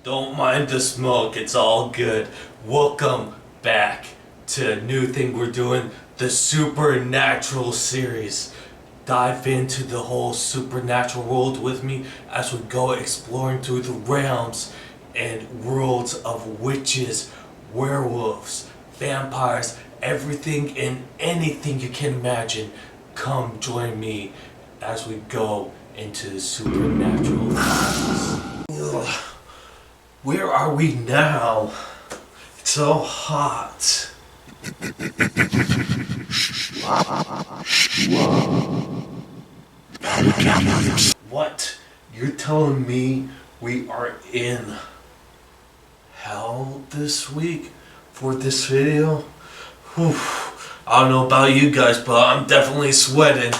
Don't mind the smoke, it's all good. Welcome back to a new thing we're doing, the Supernatural series. Dive into the whole supernatural world with me as we go exploring through the realms and worlds of witches, werewolves, vampires, everything and anything you can imagine. Come join me as we go into the supernatural realms. Where are we now? It's so hot. What? You're telling me we are in hell this week for this video? Whew. I don't know about you guys, but I'm definitely sweating.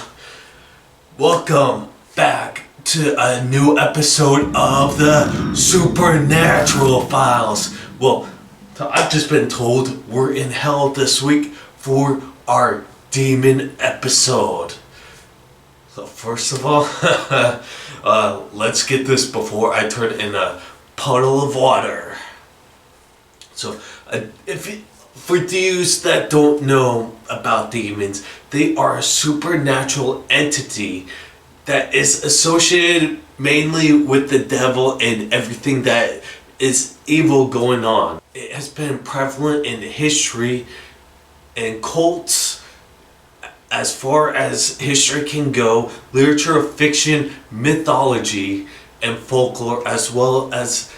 Welcome back to a new episode of the Supernatural Files. Well, I've just been told we're in hell this week for our demon episode. So first of all, let's get this before I turn in a puddle of water. So, for those that don't know about demons, they are a supernatural entity that is associated mainly with the devil and everything that is evil going on. It has been prevalent in history and cults as far as history can go, literature, fiction, mythology, and folklore, as well as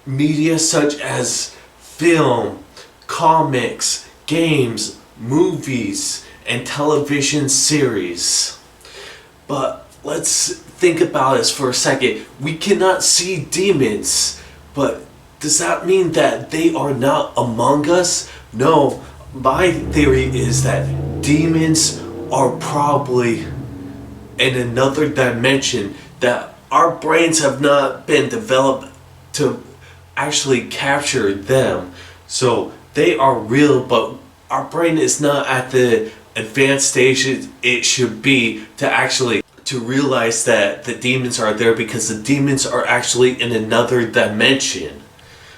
media such as film, comics, games, movies, and television series. But let's think about this for a second. We cannot see demons, but does that mean that they are not among us? No, my theory is that demons are probably in another dimension that our brains have not been developed to actually capture them. So they are real, but our brain is not at the advanced stage it should be to realize that the demons are there, because the demons are actually in another dimension.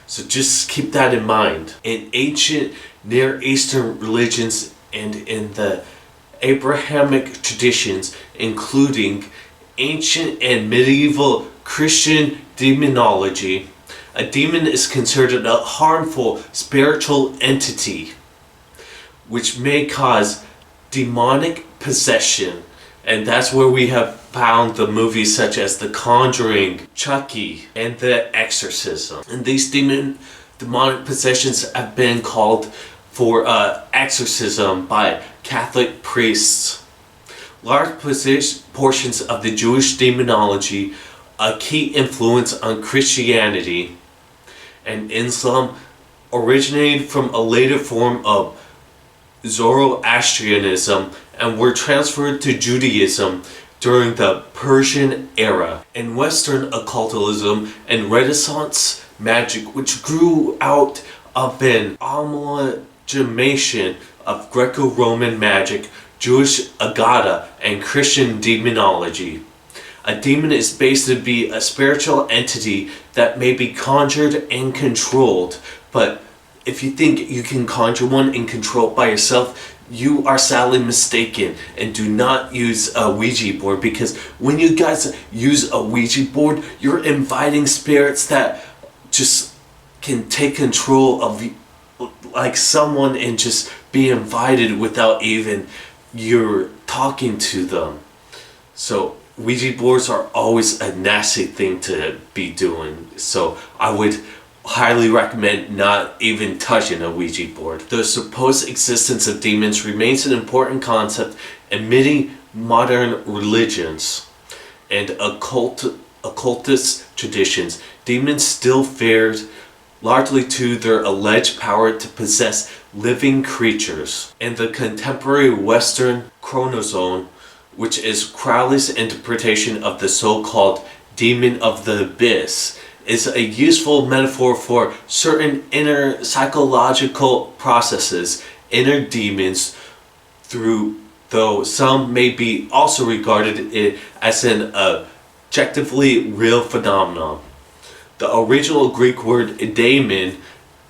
So just keep that in mind. In ancient Near Eastern religions and in the Abrahamic traditions, including ancient and medieval Christian demonology, a demon is considered a harmful spiritual entity which may cause demonic possession. And that's where we have found the movies such as The Conjuring, Chucky, and The Exorcism. And these demonic possessions have been called for exorcism by Catholic priests. Large portions of the Jewish demonology, a key influence on Christianity and Islam, originated from a later form of Zoroastrianism and were transferred to Judaism during the Persian era. In Western occultism and Renaissance magic, which grew out of an amalgamation of Greco-Roman magic, Jewish Agada, and Christian demonology. A demon is based to be a spiritual entity that may be conjured and controlled, but if you think you can conjure one and control it by yourself, you are sadly mistaken. And do not use a Ouija board, because when you guys use a Ouija board, you're inviting spirits that just can take control of like someone and just be invited without even you're talking to them. So Ouija boards are always a nasty thing to be doing. So I would highly recommend not even touching a Ouija board. The supposed existence of demons remains an important concept in many modern religions and occultist traditions. Demons still feared largely to their alleged power to possess living creatures. In the contemporary Western chronozone, which is Crowley's interpretation of the so-called demon of the abyss, is a useful metaphor for certain inner psychological processes, inner demons, though some may be also regarded as an objectively real phenomenon. The original Greek word daemon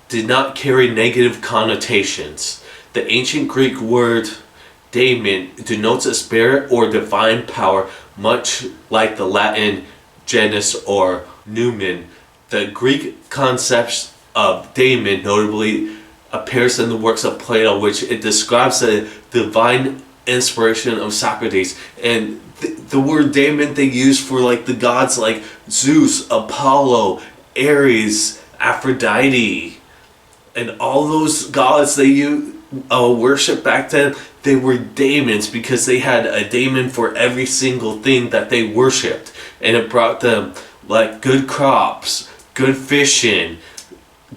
did not carry negative connotations. The ancient Greek word daemon denotes a spirit or divine power, much like the Latin genus or numen. The Greek concept of daemon notably appears in the works of Plato, which it describes the divine inspiration of Socrates. And the word daemon they use for like the gods like Zeus, Apollo, Ares, Aphrodite, and all those gods they worship back then, they were daemons because they had a daemon for every single thing that they worshipped, and it brought them like good crops, good fishing,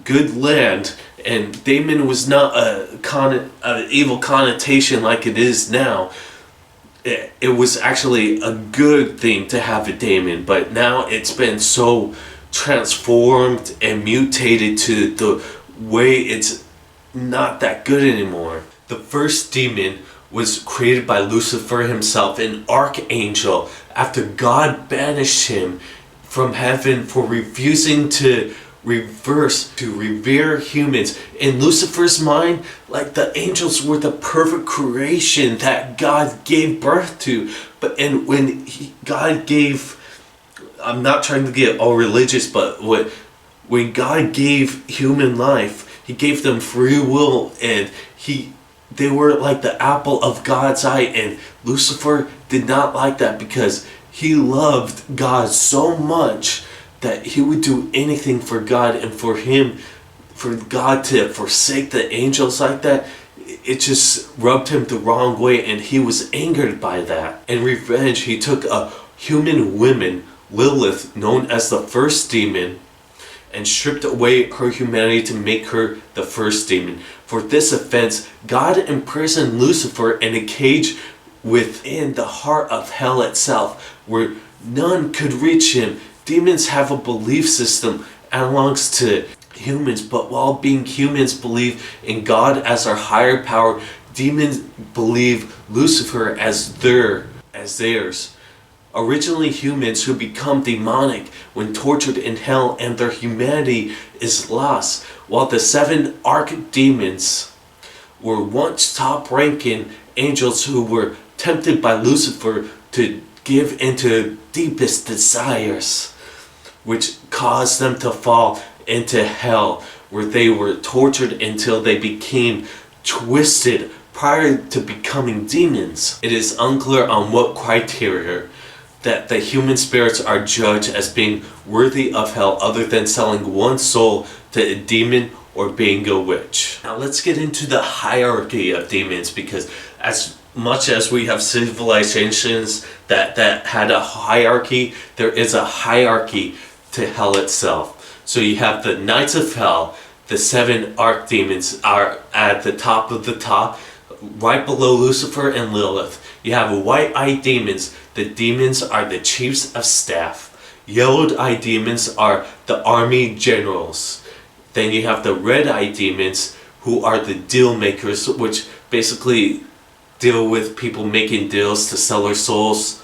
good land. And daemon was not an evil connotation like it is now. It was actually a good thing to have a daemon, but now it's been so transformed and mutated to the way it's not that good anymore. The first demon was created by Lucifer himself, an archangel, after God banished him from heaven for refusing to revere humans. In Lucifer's mind, like, the angels were the perfect creation that God gave birth to. But when God gave, I'm not trying to get all religious, but when God gave human life, He gave them free will, and they were like the apple of God's eye. And Lucifer did not like that because he loved God so much that he would do anything for God. And for God to forsake the angels like that, it just rubbed him the wrong way, and he was angered by that. In revenge, he took a human woman, Lilith, known as the first demon, and stripped away her humanity to make her the first demon. For this offense, God imprisoned Lucifer in a cage within the heart of hell itself, where none could reach him. Demons have a belief system analogs to humans, but while being humans believe in God as our higher power, demons believe Lucifer as theirs. Originally humans who become demonic when tortured in hell, and their humanity is lost, while the 7 archdemons were once top-ranking angels who were tempted by Lucifer to give into deepest desires, which caused them to fall into hell, where they were tortured until they became twisted prior to becoming demons. It is unclear on what criteria that the human spirits are judged as being worthy of hell, other than selling one soul to a demon or being a witch. Now let's get into the hierarchy of demons, because as much as we have civilizations that had a hierarchy, there is a hierarchy to hell itself. So you have the Knights of Hell. The 7 archdemons are at the top of the top, right below Lucifer and Lilith. You have white-eyed demons. The demons are the chiefs of staff. Yellow-eyed demons are the army generals. Then you have the red-eyed demons, who are the deal makers, which basically deal with people making deals to sell their souls.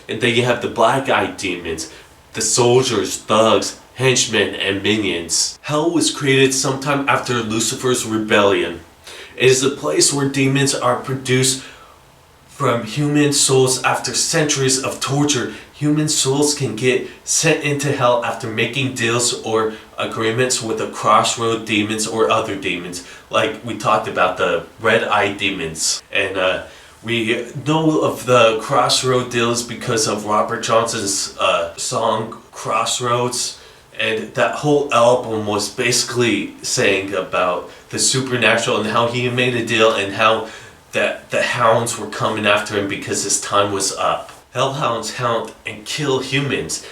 And then you have the black-eyed demons, the soldiers, thugs, henchmen, and minions. Hell was created sometime after Lucifer's rebellion. It is a place where demons are produced from human souls after centuries of torture. Human souls can get sent into hell after making deals or agreements with the crossroad demons or other demons. Like we talked about, the red-eyed demons. And we know of the crossroad deals because of Robert Johnson's song Crossroads. And that whole album was basically saying about the supernatural and how he made a deal, and how that the hounds were coming after him because his time was up. Hellhounds hunt and kill humans,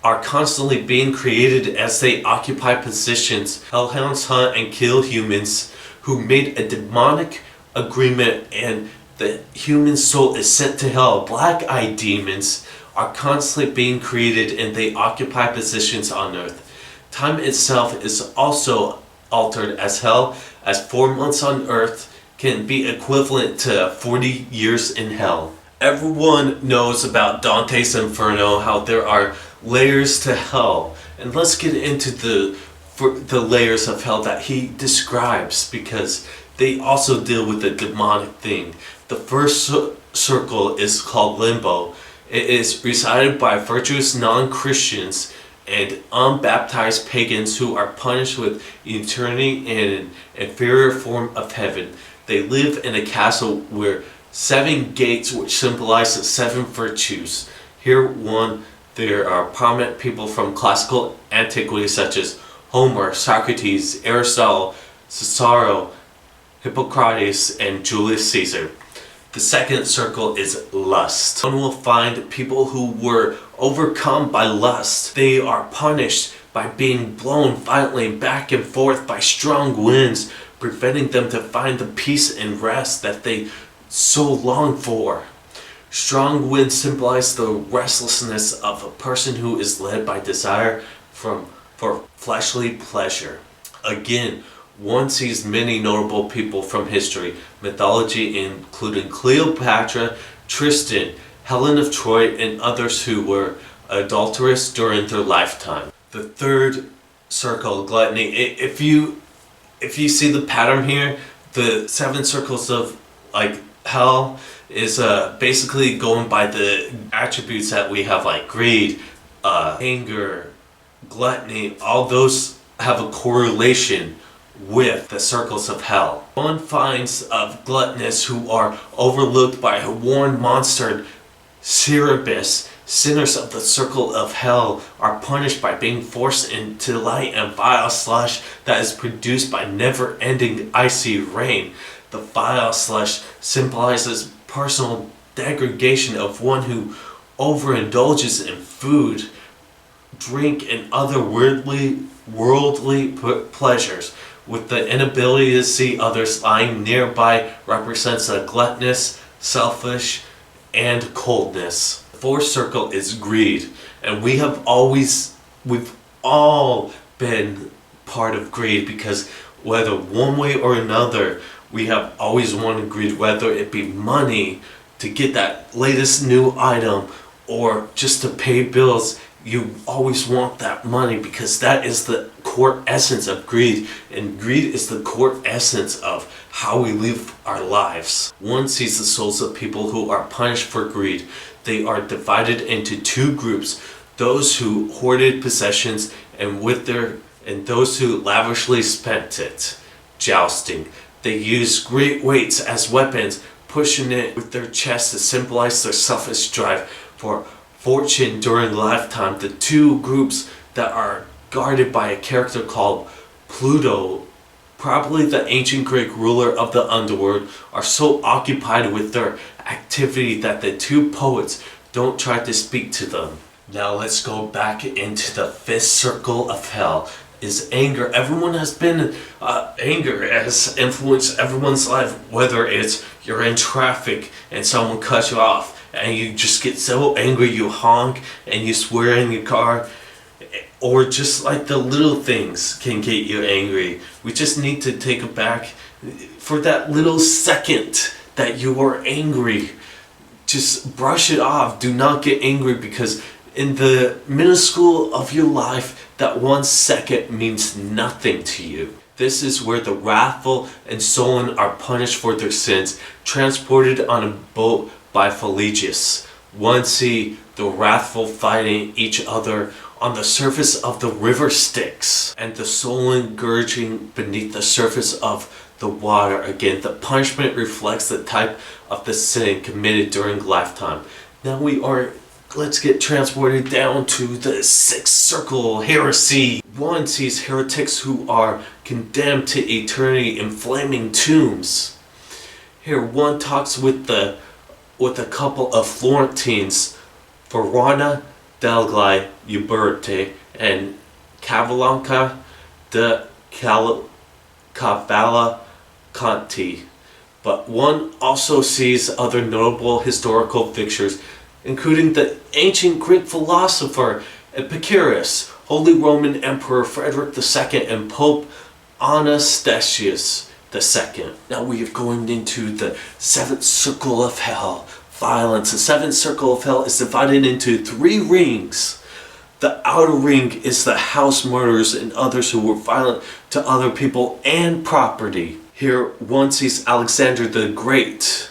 are constantly being created as they occupy positions. Hellhounds hunt and kill humans who made a demonic agreement, and the human soul is sent to hell. Black-eyed demons are constantly being created, and they occupy positions on earth. Time itself is also altered as hell, as 4 months on earth can be equivalent to 40 years in hell. Everyone knows about Dante's Inferno, how there are layers to hell, And let's get into the layers of hell that he describes, because they also deal with the demonic thing. The first circle is called limbo. It is resided by virtuous non-Christians and unbaptized pagans who are punished with eternity in an inferior form of heaven. They live in a castle where 7 gates, which symbolize the 7 virtues. Here there are prominent people from classical antiquity such as Homer, Socrates, Aristotle, Cicero, Hippocrates, and Julius Caesar. The second circle is lust. One will find people who were overcome by lust. They are punished by being blown violently back and forth by strong winds, preventing them to find the peace and rest that they so long for. Strong winds symbolize the restlessness of a person who is led by desire for fleshly pleasure. Again, one sees many notable people from history, mythology, including Cleopatra, Tristan, Helen of Troy, and others who were adulterous during their lifetime. The third circle, gluttony. If you see the pattern here, the 7 circles of hell is basically going by the attributes that we have, like greed, anger, gluttony. All those have a correlation with the circles of hell. One finds of gluttonous who are overlooked by a warned monster, Cerberus. Sinners of the circle of hell are punished by being forced into light and vile slush that is produced by never-ending icy rain. The vile slush symbolizes personal degradation of one who overindulges in food, drink, and other worldly pleasures, with the inability to see others lying nearby represents a gluttonous, selfish, and coldness. The fourth circle is greed, and we've all been part of greed, because whether one way or another, we have always wanted greed, whether it be money to get that latest new item or just to pay bills. You always want that money because that is the core essence of greed, and greed is the core essence of how we live our lives. One sees the souls of people who are punished for greed. They are divided into 2 groups: those who hoarded possessions and those who lavishly spent it. Jousting. They use great weights as weapons, pushing it with their chests to symbolize their selfish drive for fortune during lifetime. The 2 groups that are guarded by a character called Pluto, probably the ancient Greek ruler of the underworld, are so occupied with their activity that the 2 poets don't try to speak to them. Now let's go back into the 5th circle of hell. Is anger. Everyone has been anger has influenced everyone's life, whether it's you're in traffic and someone cuts you off and you just get so angry you honk and you swear in your car, or just like the little things can get you angry. We just need to take it back for that little second that you were angry. Just brush it off. Do not get angry, because in the minuscule of your life, that 1 second means nothing to you. This is where the wrathful and sullen are punished for their sins, transported on a boat by Pelagius. One see the wrathful fighting each other on the surface of the river Styx, and the sullen gurging beneath the surface of the water. Again, the punishment reflects the type of the sin committed during lifetime. Now let's get transported down to the 6th circle, heresy. One sees heretics who are condemned to eternity in flaming tombs. Here one talks with a couple of Florentines, Verona degli Uberti and Cavalcanca de Cavalcanti. But one also sees other notable historical figures, including the ancient Greek philosopher Epicurus, Holy Roman Emperor Frederick II, and Pope Anastasius II. Now we are going into the 7th circle of hell, violence. The 7th circle of hell is divided into 3 rings. The outer ring is the house murderers and others who were violent to other people and property. Here one sees Alexander the Great,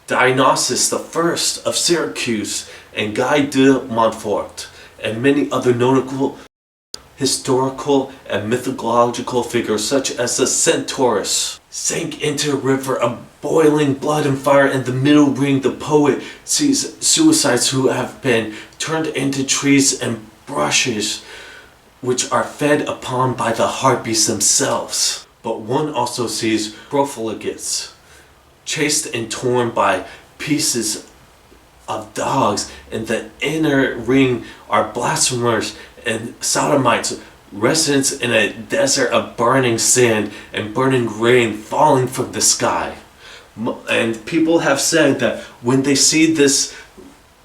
Dionysius the First of Syracuse, and Guy de Montfort, and many other notable historical and mythological figures such as the Centaurus. Sank into a river of boiling blood and fire. In the middle ring, the poet sees suicides who have been turned into trees and brushes, which are fed upon by the harpies themselves. But one also sees profligates, chased and torn by pieces of dogs. In the inner ring are blasphemers and sodomites, residents in a desert of burning sand and burning rain falling from the sky. And people have said that when they see this,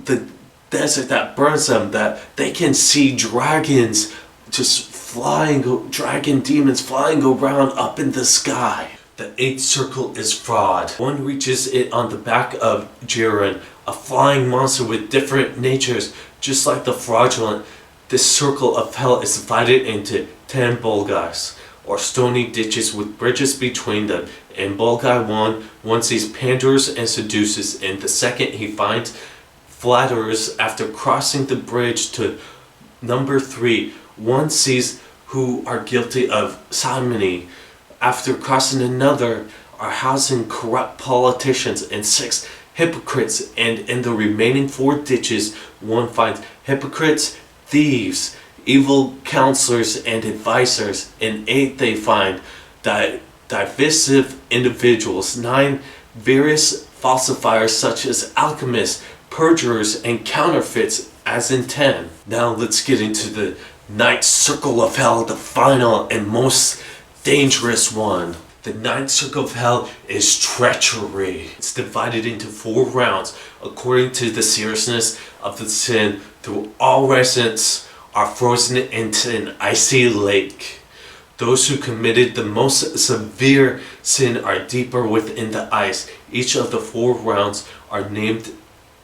the desert that burns them, that they can see dragons just flying, dragon demons flying around up in the sky. The eighth circle is fraud. One reaches it on the back of Jiren, a flying monster with different natures, just like the fraudulent. This circle of hell is divided into 10 Bolgais, or stony ditches with bridges between them. In Bolgai 1, one sees panders and seducers. In the second, he finds flatterers. After crossing the bridge to number 3, one sees who are guilty of sodomy. After crossing another, are housing corrupt politicians and 6 hypocrites. And in the remaining 4 ditches, one finds hypocrites, thieves, evil counselors and advisors. In 8, they find divisive individuals, 9 various falsifiers such as alchemists, perjurers, and counterfeits, as in 10. Now let's get into the ninth circle of hell, the final and most dangerous one. The ninth circle of hell is treachery. It's divided into 4 rounds according to the seriousness of the sin. Through all residents are frozen into an icy lake. Those who committed the most severe sin are deeper within the ice. Each of the 4 rounds are named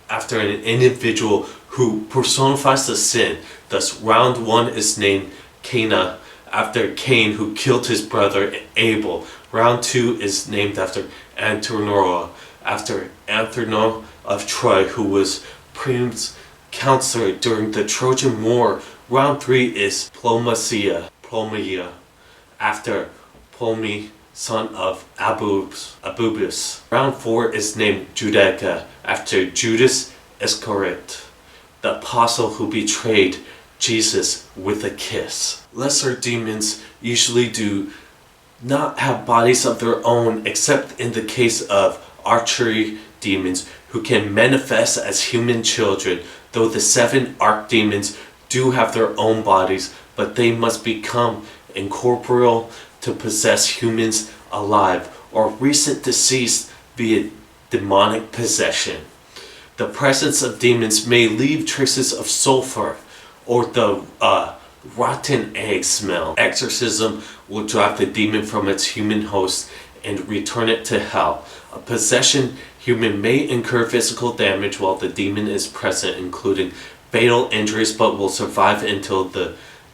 after an individual who personifies the sin. Thus, round 1 is named Cana, after Cain, who killed his brother Abel. Round 2 is named after Antenor, after Antenor of Troy, who was Priam's counselor during the Trojan War. Round 3 is Plomacia, after Plomi, son of Abubus. Round 4 is named Judaica, after Judas Iscariot, the apostle who betrayed Jesus with a kiss. Lesser demons usually do not have bodies of their own, except in the case of archery demons, who can manifest as human children, though the 7 archdemons do have their own bodies, but they must become incorporeal to possess humans alive or recent deceased via demonic possession. The presence of demons may leave traces of sulfur or the rotten egg smell. Exorcism will drive the demon from its human host and return it to hell. A possession human may incur physical damage while the demon is present, including fatal injuries, but will survive until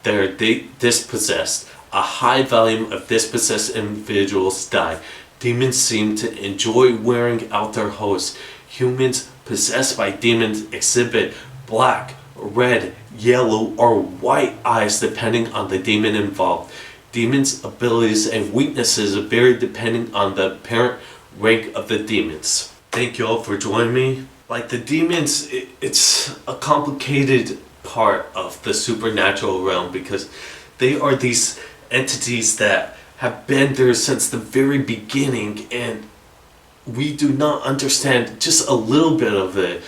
they're dispossessed. A high volume of dispossessed individuals die. Demons seem to enjoy wearing out their hosts. Humans possessed by demons exhibit black, red, yellow, or white eyes depending on the demon involved. Demons' abilities and weaknesses vary depending on the apparent rank of the demons. Thank you all for joining me. Like the demons, it's a complicated part of the supernatural realm because they are these entities that have been there since the very beginning, and we do not understand just a little bit of it.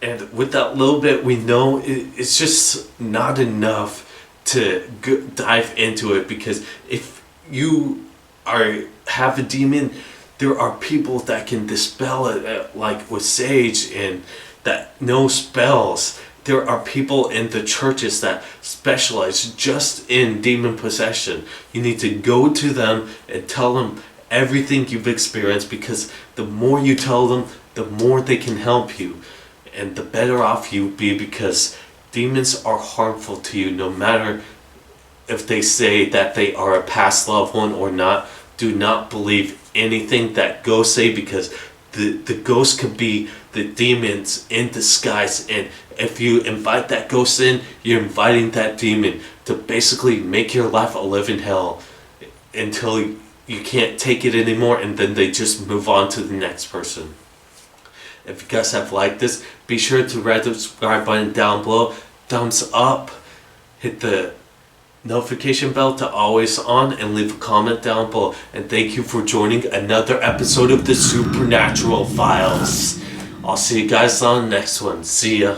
And with that little bit we know, it's just not enough to dive into it, because if you have a demon, there are people that can dispel it, like with sage, and that know spells. There are people in the churches that specialize just in demon possession. You need to go to them and tell them everything you've experienced, because the more you tell them, the more they can help you, and the better off you'll be, because demons are harmful to you no matter if they say that they are a past loved one or not. Do not believe anything that ghosts say, because the ghost could be the demons in disguise, and if you invite that ghost in, you're inviting that demon to basically make your life a living hell until you can't take it anymore, and then they just move on to the next person. If you guys have liked this, be sure to red the subscribe button down below, thumbs up, hit the notification bell to always on, and leave a comment down below. And thank you for joining another episode of the Supernatural Files. I'll see you guys on the next one. See ya.